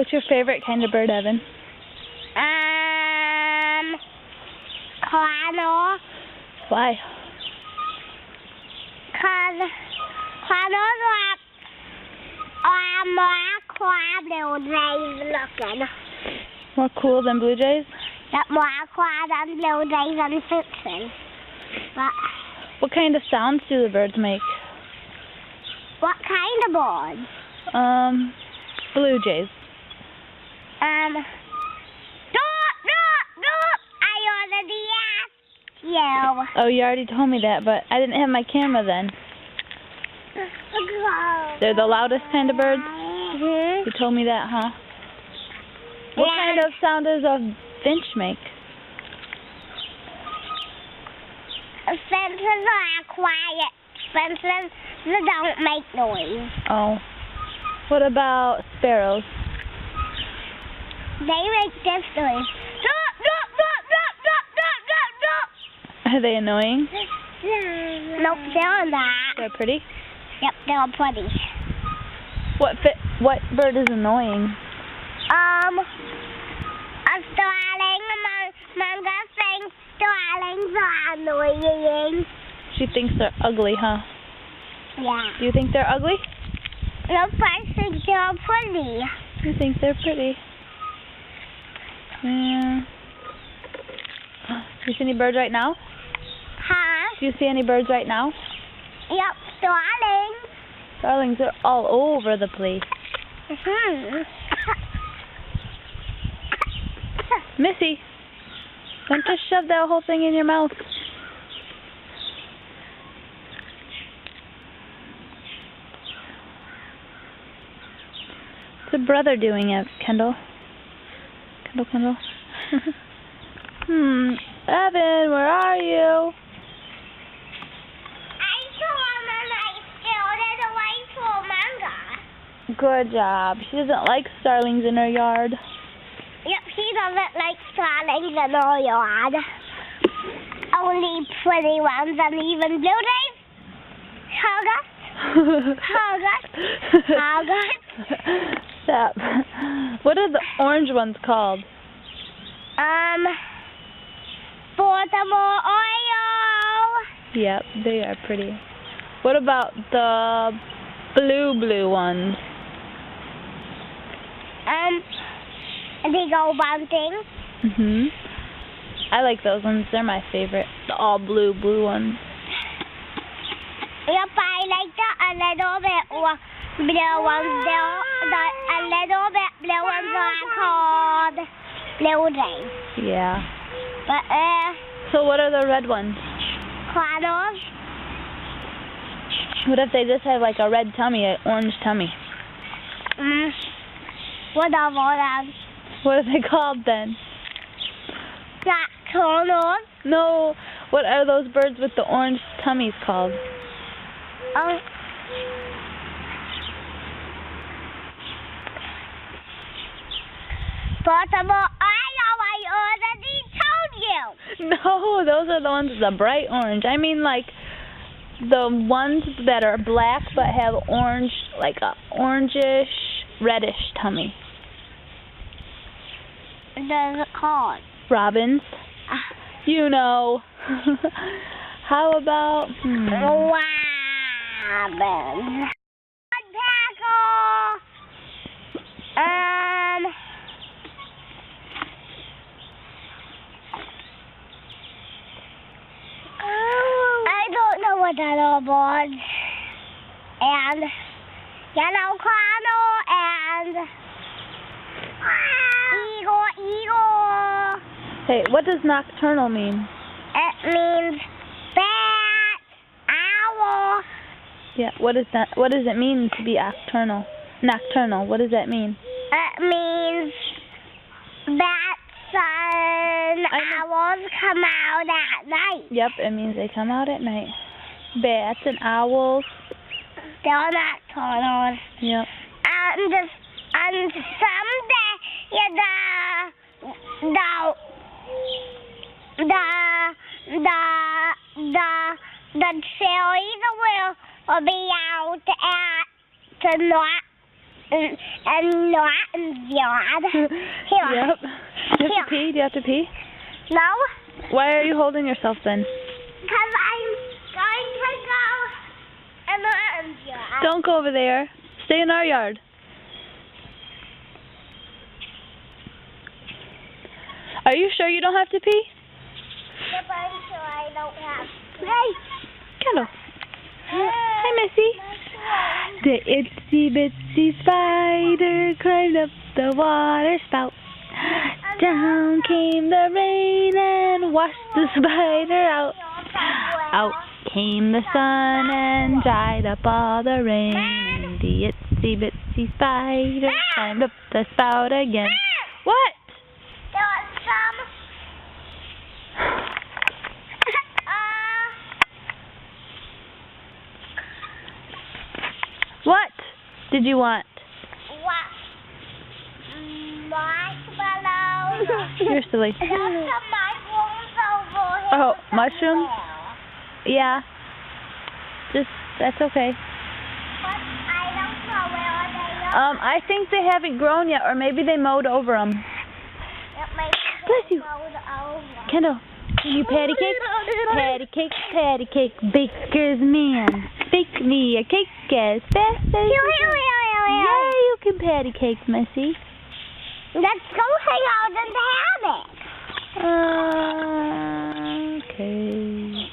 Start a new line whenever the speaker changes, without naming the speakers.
What's your favorite kind of bird, Evan?
Cardinal.
Why?
Cause cardinals are more cool than blue jays looking.
More cool than blue jays?
Yep, more cool than blue jays and Simpsons. But
What kind of sounds do the birds make?
what kind of birds?
Blue jays.
I already asked you.
Oh, you already told me that, but I didn't have my camera then. They're the loudest kind of birds?
Mm-hmm.
You told me that, huh? What kind of sound does a finch make?
Finches are quiet. Finches don't make noise.
Oh. What about sparrows?
They make this noise.
Are they annoying?
Nope, they're not.
They're pretty?
Yep, they're pretty.
What bird is annoying?
A starling. Manga thinks starlings are annoying.
She thinks they're ugly, huh?
Yeah.
Do you think they're ugly?
Nope, I think they're pretty.
You think they're pretty? Yeah. Do you see any birds right now?
Huh?
Do you see any birds right now?
Yep, starlings.
Starlings are all over the place. Missy, don't just shove that whole thing in your mouth. What's your brother doing, Kendall? Kendall? Evan, where are you?
I saw him and I started away from manga.
Good job. She doesn't like starlings in her yard.
Yep, he doesn't like starlings in our yard. Only pretty ones and even blue jays. Hugget.
Stop. What are the orange ones called?
Baltimore Oreo.
Yep, they are pretty. What about the blue ones?
They go bunting.
I like those ones. They're my favorite. The all blue ones.
Yep, I like the a little bit blue ones. A little bit blue ones are called blue jays.
Yeah.
But
So what are the red ones?
cardinals.
What if they just have like a red tummy, an orange tummy?
Whatever that.
What are they called then?
Nocturnal.
No. What are those birds with the orange tummies called?
Baltimore Oreo, I already told you.
No, those are the ones with the bright orange. I mean like the ones that are black but have orange, like a orangish, reddish tummy.
What is it called?
Robins. You know. How about...
Robins. I don't know what that are birds. And yellow cardinal and eagle.
Hey, what does nocturnal mean?
It means bat, owl.
Yeah, what is that? What does it mean to be nocturnal? Nocturnal, what does that mean?
It means bats and owls come out at night.
Yep, it means they come out at night. Bats and owls.
They're nocturnal.
Yep.
And someday the cherries will be out at the night and not yard. Here.
Yep. Do you have to pee? Do you have to pee?
No,
Why are you holding yourself then?
because I'm going to go in the yard.
Don't go over there. Stay in our yard. Are you sure you don't have to pee?
Yep, I'm sure I don't have to. Hey.
Kendall. Hi, Missy. The itsy bitsy spider climbed up the water spout. Down came the rain and washed the spider out. Out came the sun and dried up all the rain. And the itsy bitsy spider climbed up the spout again. What?
There was some.
What did you want?
What? Marshmallows.
You're silly.
There's some mushrooms over here.
Oh, mushrooms? Yeah. That's okay.
But I don't know where they are.
I think they haven't grown yet, or maybe they mowed over them. Bless you. Kendall, you patty cake? Patty cake, patty cake, baker's man. Bake me a cake as fast as you can. Yeah, you can patty cake, Missy.
Let's go hang out in the hammock.
Okay.